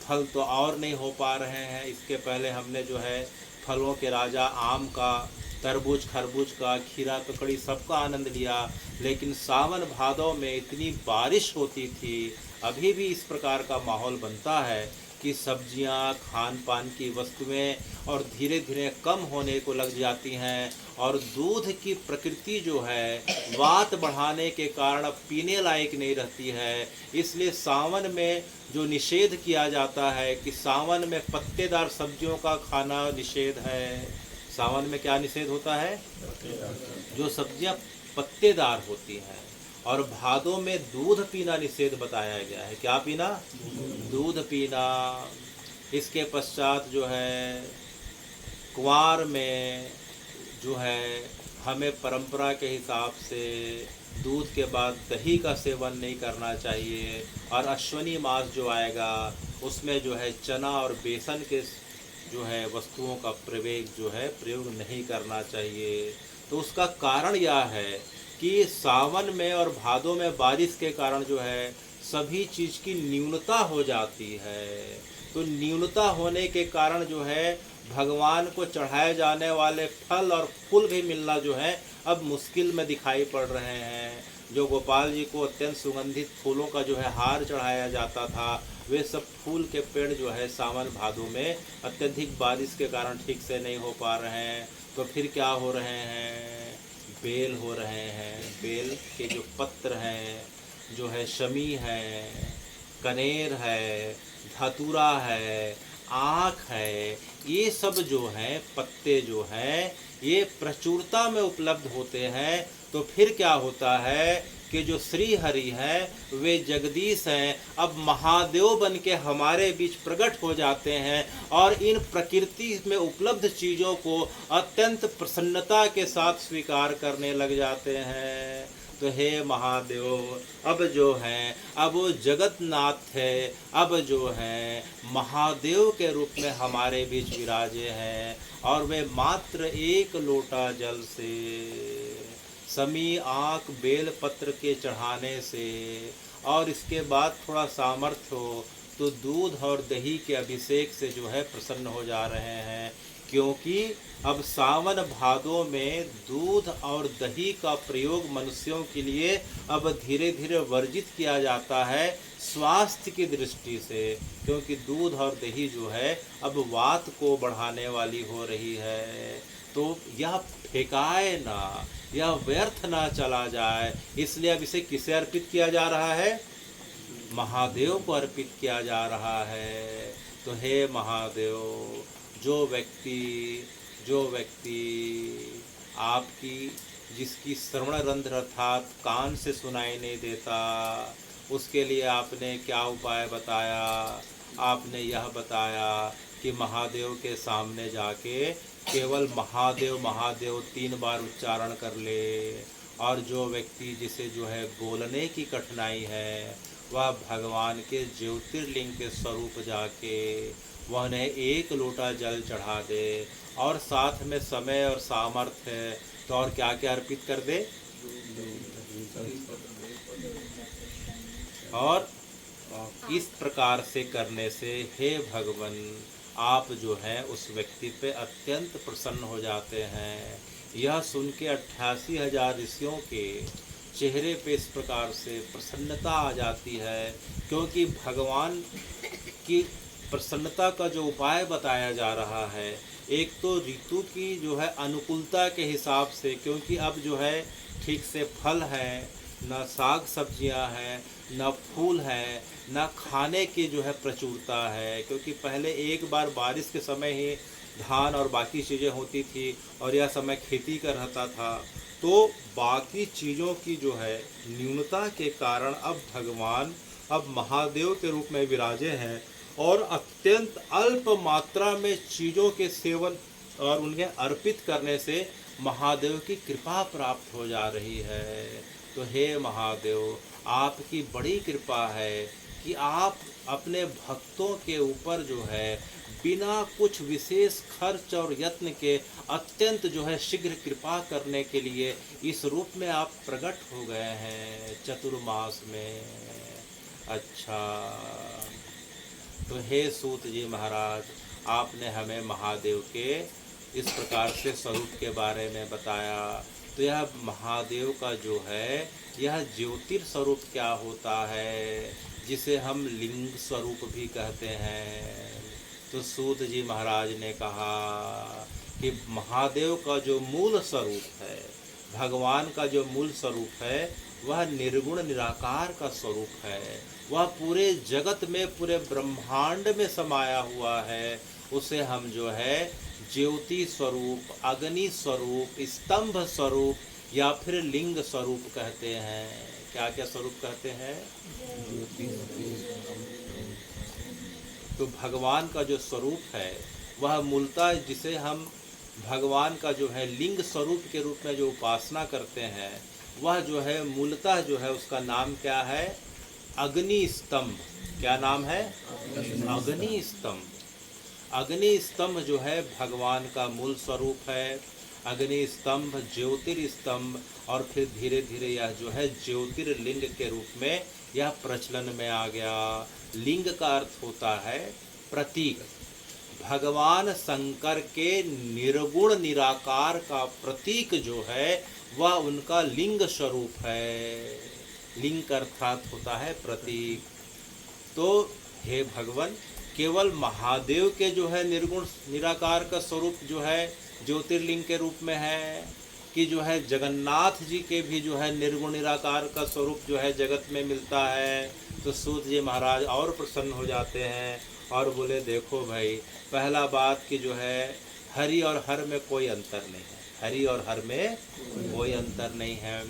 फल तो और नहीं हो पा रहे हैं। इसके पहले हमने जो है फलों के राजा आम का, तरबूज खरबूज का, खीरा ककड़ी सबका आनंद लिया। लेकिन सावन भादों में इतनी बारिश होती थी, अभी भी इस प्रकार का माहौल बनता है कि सब्जियां, खान पान की वस्तुएं और धीरे धीरे कम होने को लग जाती हैं। और दूध की प्रकृति जो है वात बढ़ाने के कारण अब पीने लायक नहीं रहती है। इसलिए सावन में जो निषेध किया जाता है कि सावन में पत्तेदार सब्जियों का खाना निषेध है। सावन में क्या निषेध होता है? जो सब्जियां पत्तेदार होती हैं। और भादों में दूध पीना निषेध बताया गया है। क्या पीना? दूध पीना। इसके पश्चात जो है कुंवार में जो है हमें परंपरा के हिसाब से दूध के बाद दही का सेवन नहीं करना चाहिए। और अश्वनी मास जो आएगा उसमें जो है चना और बेसन के जो है वस्तुओं का प्रयोग नहीं करना चाहिए। तो उसका कारण यह है कि सावन में और भादों में बारिश के कारण जो है सभी चीज़ की न्यूनता हो जाती है। तो न्यूनता होने के कारण जो है भगवान को चढ़ाए जाने वाले फल और फूल भी मिलना जो है अब मुश्किल में दिखाई पड़ रहे हैं। जो गोपाल जी को अत्यंत सुगंधित फूलों का जो है हार चढ़ाया जाता था, वे सब फूल के पेड़ जो है सावन भादों में अत्यधिक बारिश के कारण ठीक से नहीं हो पा रहे हैं। तो फिर क्या हो रहे हैं? बेल हो रहे हैं। बेल के जो पत्र हैं, जो है शमी है, कनेर है, धतूरा है, आँख है, ये सब जो हैं पत्ते जो हैं ये प्रचुरता में उपलब्ध होते हैं। तो फिर क्या होता है कि जो श्री हरि हैं वे जगदीश हैं, अब महादेव बन के हमारे बीच प्रकट हो जाते हैं और इन प्रकृति में उपलब्ध चीज़ों को अत्यंत प्रसन्नता के साथ स्वीकार करने लग जाते हैं। तो हे महादेव, अब जो हैं अब वो जगतनाथ है, अब जो हैं महादेव के रूप में हमारे बीच विराजे हैं। और वे मात्र 1 लोटा जल से, समी, आँख, बेल पत्र के चढ़ाने से और इसके बाद थोड़ा सामर्थ्य हो तो दूध और दही के अभिषेक से जो है प्रसन्न हो जा रहे हैं। क्योंकि अब सावन भादों में दूध और दही का प्रयोग मनुष्यों के लिए अब धीरे धीरे वर्जित किया जाता है स्वास्थ्य की दृष्टि से। क्योंकि दूध और दही जो है अब वात को बढ़ाने वाली हो रही है। तो यह फेंकाए ना, यह व्यर्थ ना चला जाए। इसलिए अब इसे किसे अर्पित किया जा रहा है? महादेव को अर्पित किया जा रहा है। तो हे महादेव, जो व्यक्ति आपकी, जिसकी श्रवण रंध्र अर्थात कान से सुनाई नहीं देता, उसके लिए आपने क्या उपाय बताया? आपने यह बताया कि महादेव के सामने जाके केवल महादेव महादेव 3 बार उच्चारण कर ले। और जो व्यक्ति जिसे जो है बोलने की कठिनाई है, वह भगवान के ज्योतिर्लिंग के स्वरूप जाके वह उन्हें 1 लोटा जल चढ़ा दे, और साथ में समय और सामर्थ्य है तो और क्या क्या अर्पित कर दे। और इस प्रकार से करने से हे भगवान, आप जो है उस व्यक्ति पे अत्यंत प्रसन्न हो जाते हैं। यह सुन के 88,000 ऋषियों के चेहरे पे इस प्रकार से प्रसन्नता आ जाती है, क्योंकि भगवान की प्रसन्नता का जो उपाय बताया जा रहा है, एक तो ऋतु की जो है अनुकूलता के हिसाब से, क्योंकि अब जो है ठीक से फल है, न साग सब्जियां हैं, न फूल है, न खाने की जो है प्रचुरता है, क्योंकि पहले एक बार बारिश के समय ही धान और बाकी चीज़ें होती थी और यह समय खेती का रहता था। तो बाकी चीज़ों की जो है न्यूनता के कारण अब भगवान अब महादेव के रूप में विराजे हैं, और अत्यंत अल्प मात्रा में चीज़ों के सेवन और उन्हें अर्पित करने से महादेव की कृपा प्राप्त हो जा रही है। तो हे महादेव, आपकी बड़ी कृपा है कि आप अपने भक्तों के ऊपर जो है बिना कुछ विशेष खर्च और यत्न के अत्यंत जो है शीघ्र कृपा करने के लिए इस रूप में आप प्रकट हो गए हैं चतुर्मास में। अच्छा, तो हे सूत जी महाराज, आपने हमें महादेव के इस प्रकार से स्वरूप के बारे में बताया। तो यह महादेव का जो है यह ज्योतिर्स्वरूप क्या होता है, जिसे हम लिंग स्वरूप भी कहते हैं। तो सूत जी महाराज ने कहा कि महादेव का जो मूल स्वरूप है, भगवान का जो मूल स्वरूप है, वह निर्गुण निराकार का स्वरूप है। वह पूरे जगत में, पूरे ब्रह्मांड में समाया हुआ है। उसे हम जो है ज्योति स्वरूप, अग्नि स्वरूप, स्तंभ स्वरूप या फिर लिंग स्वरूप कहते हैं। क्या क्या स्वरूप कहते हैं? तो भगवान का जो स्वरूप है वह मूलतः, जिसे हम भगवान का जो है लिंग स्वरूप के रूप में जो उपासना करते हैं, वह जो है मूलतः जो है उसका नाम क्या है? अग्नि स्तंभ। क्या नाम है? अग्नि स्तंभ। अग्नि स्तंभ जो है भगवान का मूल स्वरूप है। अग्नि स्तंभ, ज्योतिर्स्तंभ, और फिर धीरे धीरे यह जो है ज्योतिर्लिंग के रूप में यह प्रचलन में आ गया। लिंग का अर्थ होता है प्रतीक। भगवान शंकर के निर्गुण निराकार का प्रतीक जो है वह उनका लिंग स्वरूप है। लिंग का अर्थात होता है प्रतीक। तो हे भगवान, केवल महादेव के जो है निर्गुण निराकार का स्वरूप जो है ज्योतिर्लिंग के रूप में है, कि जो है जगन्नाथ जी के भी जो है निर्गुण निराकार का स्वरूप जो है जगत में मिलता है। तो सूत जी महाराज और प्रसन्न हो जाते हैं और बोले, देखो भाई, पहला बात कि जो है हरि और हर में कोई अंतर नहीं है। हरि और हर में कोई अंतर नहीं है।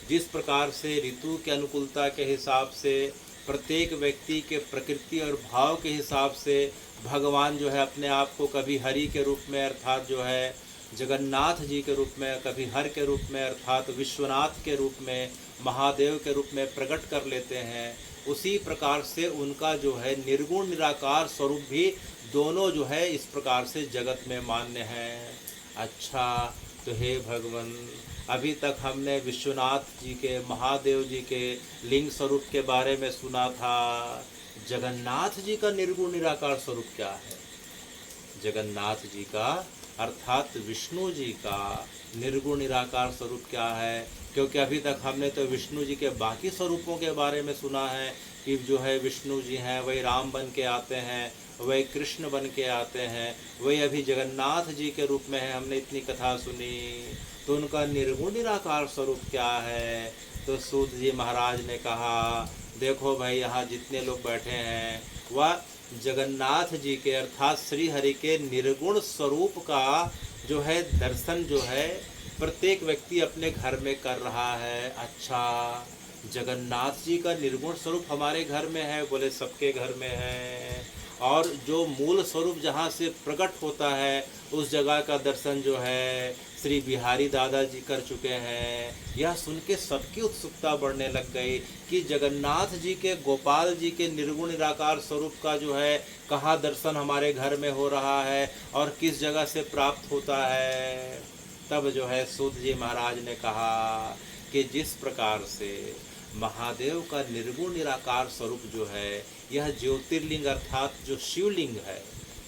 जिस प्रकार से ऋतु के अनुकूलता के हिसाब से, प्रत्येक व्यक्ति के प्रकृति और भाव के हिसाब से भगवान जो है अपने आप को कभी हरि के रूप में अर्थात जो है जगन्नाथ जी के रूप में, कभी हर के रूप में अर्थात विश्वनाथ के रूप में, महादेव के रूप में प्रकट कर लेते हैं। उसी प्रकार से उनका जो है निर्गुण निराकार स्वरूप भी दोनों जो है इस प्रकार से जगत में मान्य है। अच्छा, तो हे भगवान, अभी तक हमने विश्वनाथ जी के, महादेव जी के लिंग स्वरूप के बारे में सुना था। जगन्नाथ जी का निर्गुण निराकार स्वरूप क्या है? जगन्नाथ जी का अर्थात विष्णु जी का निर्गुण निराकार स्वरूप क्या है? क्योंकि अभी तक हमने तो विष्णु जी के बाकी स्वरूपों के बारे में सुना है कि जो है विष्णु जी हैं वही राम बन के आते हैं, वही कृष्ण बन के आते हैं, वही अभी जगन्नाथ जी के रूप में है। हमने इतनी कथा सुनी, तो उनका निर्गुण निराकार स्वरूप क्या है? तो सूत जी महाराज ने कहा, देखो भाई, यहाँ जितने लोग बैठे हैं वह जगन्नाथ जी के अर्थात श्री हरि के निर्गुण स्वरूप का जो है दर्शन जो है प्रत्येक व्यक्ति अपने घर में कर रहा है। अच्छा, जगन्नाथ जी का निर्गुण स्वरूप हमारे घर में है? बोले सबके घर में है। और जो मूल स्वरूप जहाँ से प्रकट होता है उस जगह का दर्शन जो है श्री बिहारी दादा जी कर चुके हैं। यह सुन के सबकी उत्सुकता बढ़ने लग गई कि जगन्नाथ जी के, गोपाल जी के निर्गुण निराकार स्वरूप का जो है कहाँ दर्शन हमारे घर में हो रहा है और किस जगह से प्राप्त होता है। तब जो है सूत जी महाराज ने कहा कि जिस प्रकार से महादेव का निर्गुण निराकार स्वरूप जो है, यह ज्योतिर्लिंग अर्थात जो शिवलिंग है,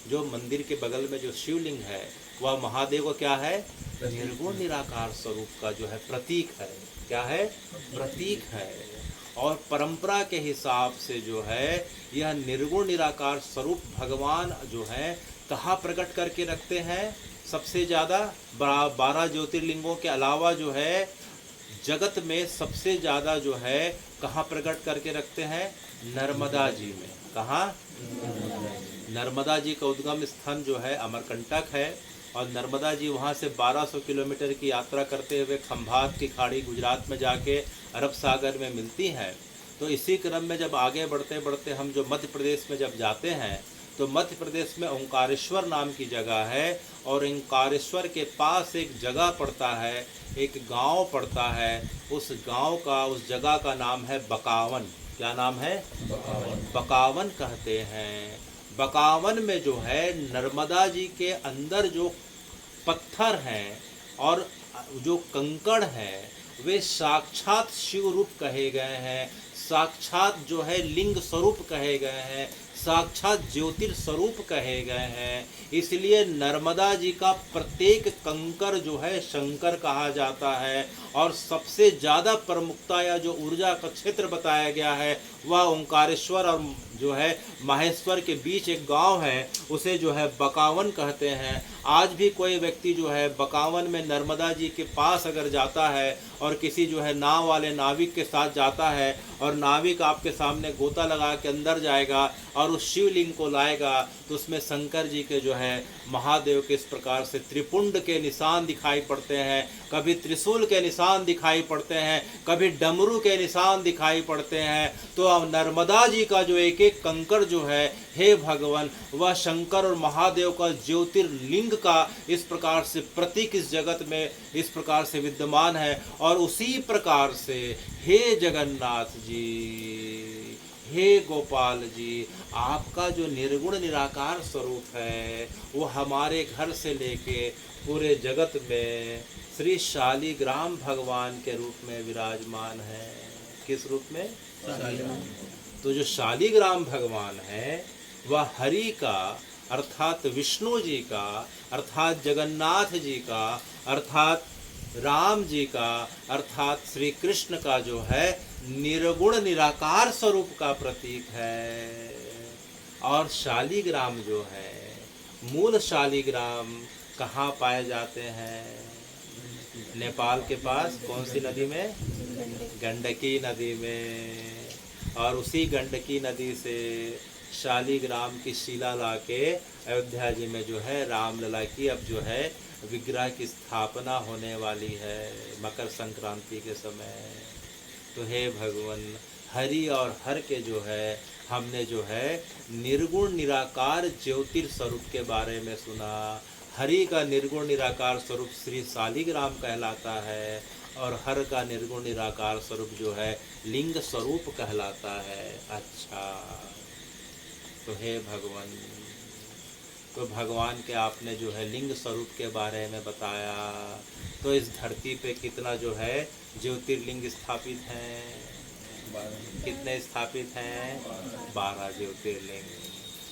जो मंदिर के बगल में जो शिवलिंग है, वह महादेव का क्या है? निर्गुण निराकार स्वरूप का जो है प्रतीक है। क्या है? प्रतीक है। और परंपरा के हिसाब से जो है यह निर्गुण निराकार स्वरूप भगवान जो है कहाँ प्रकट करके रखते हैं? सबसे ज़्यादा 12 ज्योतिर्लिंगों के अलावा जो है जगत में सबसे ज़्यादा जो है कहाँ प्रकट करके रखते हैं? नर्मदा जी में। कहाँ? नर्मदा जी का उद्गम स्थान जो है अमरकंटक है, और नर्मदा जी वहाँ से 1200 किलोमीटर की यात्रा करते हुए खंभात की खाड़ी गुजरात में जाके अरब सागर में मिलती हैं। तो इसी क्रम में जब आगे बढ़ते बढ़ते हम जो मध्य प्रदेश में जब जाते हैं, तो मध्य प्रदेश में ओंकारेश्वर नाम की जगह है, और ओंकारेश्वर के पास एक जगह पड़ता है, एक गांव पड़ता है। उस गांव का, उस जगह का नाम है बकावन। क्या नाम है? बकावन कहते हैं। बकावन में जो है नर्मदा जी के अंदर जो पत्थर हैं और जो कंकड़ हैं वे साक्षात शिव रूप कहे गए हैं, साक्षात जो है लिंग स्वरूप कहे गए हैं, साक्षात ज्योतिर स्वरूप कहे गए हैं। इसलिए नर्मदा जी का प्रत्येक कंकर जो है शंकर कहा जाता है। और सबसे ज़्यादा प्रमुखता या जो ऊर्जा का क्षेत्र बताया गया है वह ओंकारेश्वर और जो है माहेश्वर के बीच एक गांव है, उसे जो है बकावन कहते हैं। आज भी कोई व्यक्ति जो है बकावन में नर्मदा जी के पास अगर जाता है और किसी जो है नाव वाले नाविक के साथ जाता है, और नाविक आपके सामने गोता लगा के अंदर जाएगा और उस शिवलिंग को लाएगा, तो उसमें शंकर जी के जो है महादेव के इस प्रकार से त्रिपुंड के निशान दिखाई पड़ते हैं, कभी त्रिशूल के निशान दिखाई पड़ते हैं, कभी डमरू के निशान दिखाई पड़ते हैं। तो अब नर्मदा जी का जो एक एक कंकर जो है, हे भगवान, वह शंकर और महादेव का ज्योतिर्लिंग का इस प्रकार से प्रतीक इस जगत में इस प्रकार से विद्यमान है। और उसी प्रकार से हे जगन्नाथ जी, हे गोपाल जी, आपका जो निर्गुण निराकार स्वरूप है वो हमारे घर से लेके पूरे जगत में श्री शालिग्राम भगवान के रूप में विराजमान है। किस रूप में? शालिग्राम। तो जो शालिग्राम भगवान है वह हरि का अर्थात विष्णु जी का, अर्थात जगन्नाथ जी का, अर्थात राम जी का, अर्थात श्री कृष्ण का जो है निर्गुण निराकार स्वरूप का प्रतीक है। और शालिग्राम जो है, मूल शालिग्राम कहाँ पाए जाते हैं? नेपाल के पास कौन सी नदी में? गंडकी नदी में। और उसी गंडकी नदी से शालिग्राम की शिला लाके अयोध्या जी में जो है रामलला की अब जो है विग्रह की स्थापना होने वाली है मकर संक्रांति के समय। तो हे भगवान, हरि और हर के जो है हमने जो है निर्गुण निराकार ज्योतिर स्वरूप के बारे में सुना। हरि का निर्गुण निराकार स्वरूप श्री शालिग्राम कहलाता है, और हर का निर्गुण निराकार स्वरूप जो है लिंग स्वरूप कहलाता है। अच्छा, तो हे भगवान, तो भगवान के आपने जो है लिंग स्वरूप के बारे में बताया, तो इस धरती पे कितना जो है ज्योतिर्लिंग स्थापित हैं? कितने स्थापित हैं? 12 ज्योतिर्लिंग।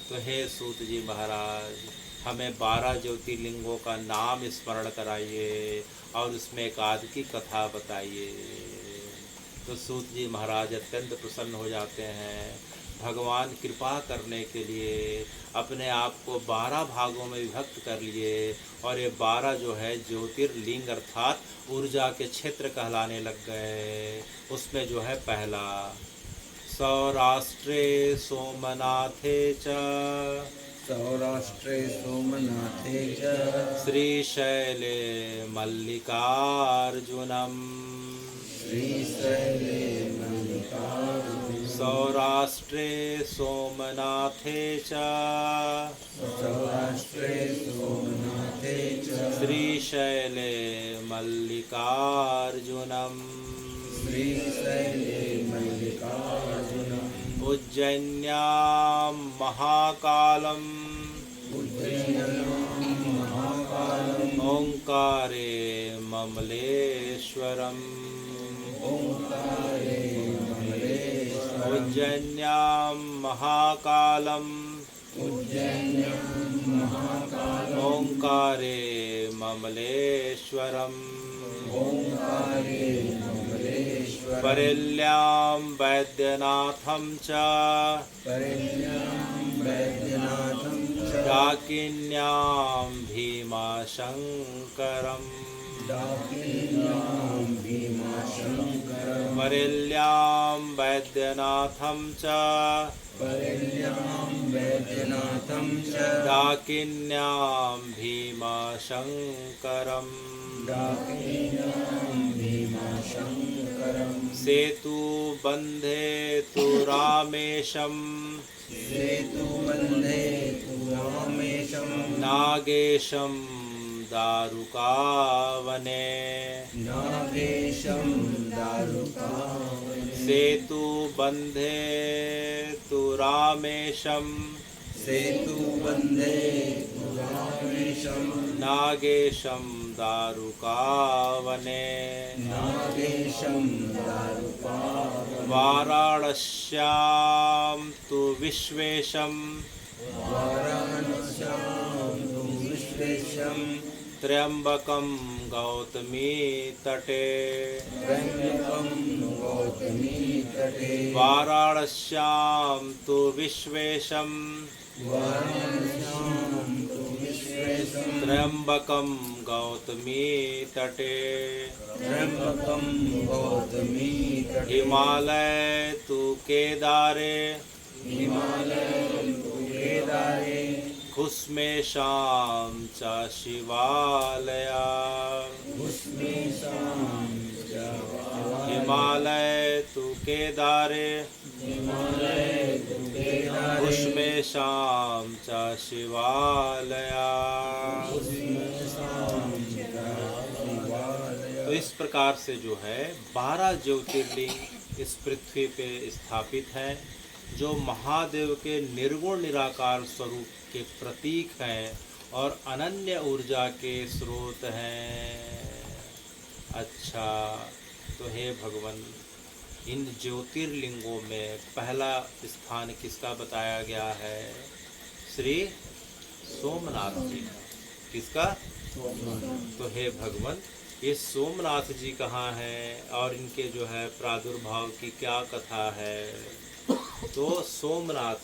तो हे सूत जी महाराज, हमें 12 ज्योतिर्लिंगों का नाम स्मरण कराइए और उसमें एक आध की कथा बताइए। तो सूत जी महाराज अत्यंत प्रसन्न हो जाते हैं। भगवान कृपा करने के लिए अपने आप को 12 भागों में विभक्त कर लिए और ये 12 जो है ज्योतिर्लिंग अर्थात ऊर्जा के क्षेत्र कहलाने लग गए। उसमें जो है पहला सौराष्ट्रे सोमनाथे च, सौराष्ट्रे सोमनाथे च, श्रीशैले मल्लिकार्जुनम, श्रीशैले मल्लिकार्जुनम, सौराष्ट्रे सोमनाथे च, सौराष्ट्रे सोमनाथे च, श्रीशैले मल्लिकार्जुनम, श्रीशैले मल्लिकार्जुनम, उज्जैन्यां महाकालम, उज्जैन्यां महाकालम, ओंकारे ममलेश्वरम, ओंकारे ममलेश्वरम, उज्जैन्यां महाकालम, उज्जैन्यां महाकालम, ओंकारे ममलेश्वरम, ओंकारे ममलेश्वरम, परिल्यां वैद्यनाथं च, परिण्यां वैद्यनाथं च, डाकिन्यां भीमाशंकरम्, डाकिन्यां भीमाशंकरं, परिल्यां वैद्यनाथं च, परिण्यां वैद्यनाथं च, डाकिन्यां भीमाशंकरम्, डाकिन्यां भीमाशंकरं, सेतुबन्धे तु रामेशं, सेतुबन्धे तु रामेशं, नागेशं दारुकावने, नागेशं दारुकावने, सेतुबन्धे तु रामेशं, सेतुबन्धे तु रामेशं, नागेशं दारुकावने, नागेशं दारुकावने, वाराणस्यां तु विश्वेशं, वाराणस्यां तु विश्वेशं, त्र्यम्बकं गौतमी तटे, त्र्यम्बकं गौतमी तटे, वाराणस्यां तु विश्वेशं, वाराणस्यां तु विश्वेशं, त्र्यम्बकं गौतमी तटे, त्र्यम्बकं गौतमी तटे, हिमालय तु केदारे, हिमालयं तु केदारे, कुस्मेशां च शिवालया, भुस्मेशां च हिमालय तु केदारे, हिमालये तु केदारे, कुस्मेशां च शिवालया। भुस्मेशां च शिवालया। तो इस प्रकार से जो है 12 ज्योतिर्लिंग इस पृथ्वी पे स्थापित हैं, जो महादेव के निर्गुण निराकार स्वरूप के प्रतीक हैं और अनन्य ऊर्जा के स्रोत हैं। अच्छा, तो हे भगवान, इन ज्योतिर्लिंगों में पहला स्थान किसका बताया गया है? श्री सोमनाथ जी। किसका? तो हे भगवान, ये सोमनाथ जी कहाँ हैं और इनके जो है प्रादुर्भाव की क्या कथा है? तो सोमनाथ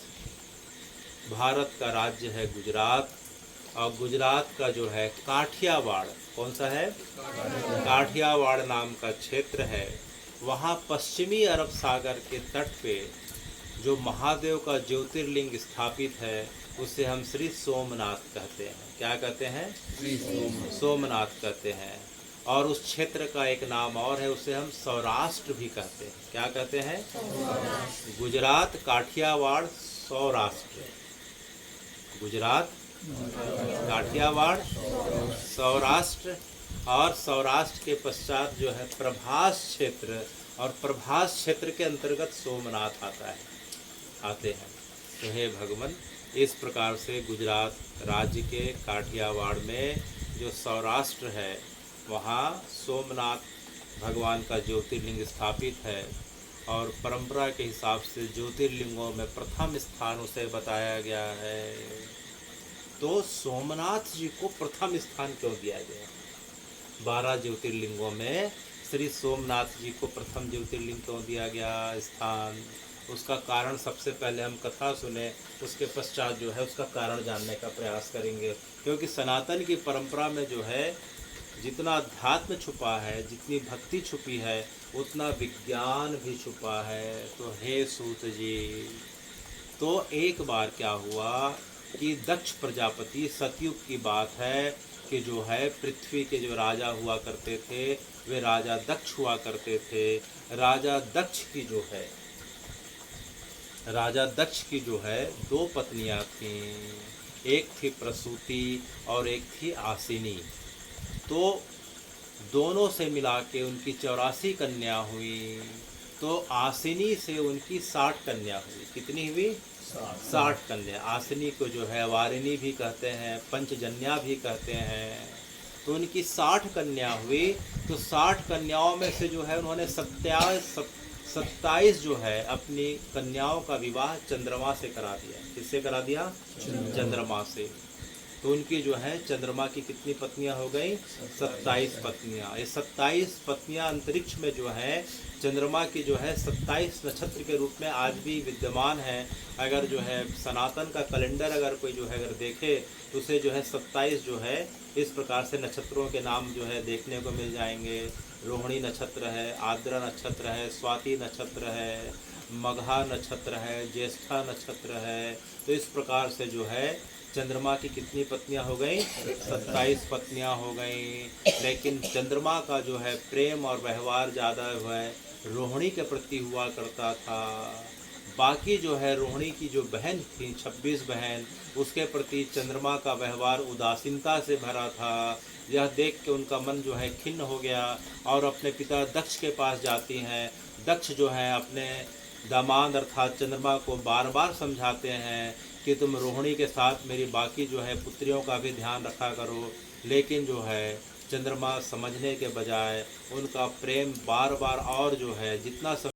भारत का राज्य है गुजरात, और गुजरात का जो है काठियावाड़, कौन सा है? काठियावाड़ नाम का क्षेत्र है। वहाँ पश्चिमी अरब सागर के तट पे जो महादेव का ज्योतिर्लिंग स्थापित है उसे हम श्री सोमनाथ कहते हैं। क्या कहते हैं? सोमनाथ कहते हैं। और उस क्षेत्र का एक नाम और है, उसे हम सौराष्ट्र भी कहते हैं। क्या कहते हैं? गुजरात, काठियावाड़, सौराष्ट्र। गुजरात, काठियावाड़, सौराष्ट्र, और सौराष्ट्र के पश्चात जो है प्रभास क्षेत्र, और प्रभास क्षेत्र के अंतर्गत सोमनाथ आते हैं। तो हे भगवान, इस प्रकार से गुजरात राज्य के काठियावाड़ में जो सौराष्ट्र है वहाँ सोमनाथ भगवान का ज्योतिर्लिंग स्थापित है, और परंपरा के हिसाब से ज्योतिर्लिंगों में प्रथम स्थान उसे बताया गया है। तो सोमनाथ जी को प्रथम स्थान क्यों दिया गया? 12 ज्योतिर्लिंगों में श्री सोमनाथ जी को प्रथम ज्योतिर्लिंग क्यों दिया गया स्थान? उसका कारण सबसे पहले हम कथा सुने, उसके पश्चात जो है उसका कारण जानने का प्रयास करेंगे। क्योंकि सनातन की परंपरा में जो है जितना अध्यात्म छुपा है, जितनी भक्ति छुपी है, उतना विज्ञान भी छुपा है। तो हे सूत जी, तो एक बार क्या हुआ कि दक्ष प्रजापति, सतयुग की बात है, कि जो है पृथ्वी के जो राजा हुआ करते थे वे राजा दक्ष हुआ करते थे। राजा दक्ष की जो है दो पत्नियां थीं, एक थी प्रसूति और एक थी आसिनी। तो दोनों से मिला के उनकी 84 कन्या हुई। तो आसिनी से उनकी 60 कन्या हुई। कितनी हुई? 60 कन्या। आसिनी को जो है वारिणी भी कहते हैं, पंचजन्या भी कहते हैं। तो उनकी 60 कन्या हुई। तो 60 कन्याओं में से जो है उन्होंने 27 जो है अपनी कन्याओं का विवाह चंद्रमा से करा दिया। किससे करा दिया? चंद्रमा से। तो उनकी जो है चंद्रमा की कितनी पत्नियां हो गई? 27 पत्नियां। ये 27 पत्नियां अंतरिक्ष में जो है चंद्रमा की जो है 27 नक्षत्र के रूप में आज भी विद्यमान है। अगर जो है सनातन का कैलेंडर अगर कोई जो है अगर देखे तो उसे जो है 27 जो है इस प्रकार से नक्षत्रों के नाम जो है देखने को मिल जाएंगे। रोहिणी नक्षत्र है, आर्द्रा नक्षत्र है, स्वाति नक्षत्र है, मघा नक्षत्र है, ज्येष्ठा नक्षत्र है। तो इस प्रकार से जो है चंद्रमा की कितनी पत्नियां हो गई? 27 पत्नियां हो गई। लेकिन चंद्रमा का जो है प्रेम और व्यवहार ज़्यादा है रोहिणी के प्रति हुआ करता था। बाकी जो है रोहिणी की जो बहन थी 26 बहन, उसके प्रति चंद्रमा का व्यवहार उदासीनता से भरा था। यह देख के उनका मन जो है खिन्न हो गया और अपने पिता दक्ष के पास जाती हैं। दक्ष जो है अपने दामाद अर्थात चंद्रमा को बार बार समझाते हैं कि तुम रोहिणी के साथ मेरी बाकी जो है पुत्रियों का भी ध्यान रखा करो। लेकिन जो है चंद्रमा समझने के बजाय उनका प्रेम बार बार और जो है जितना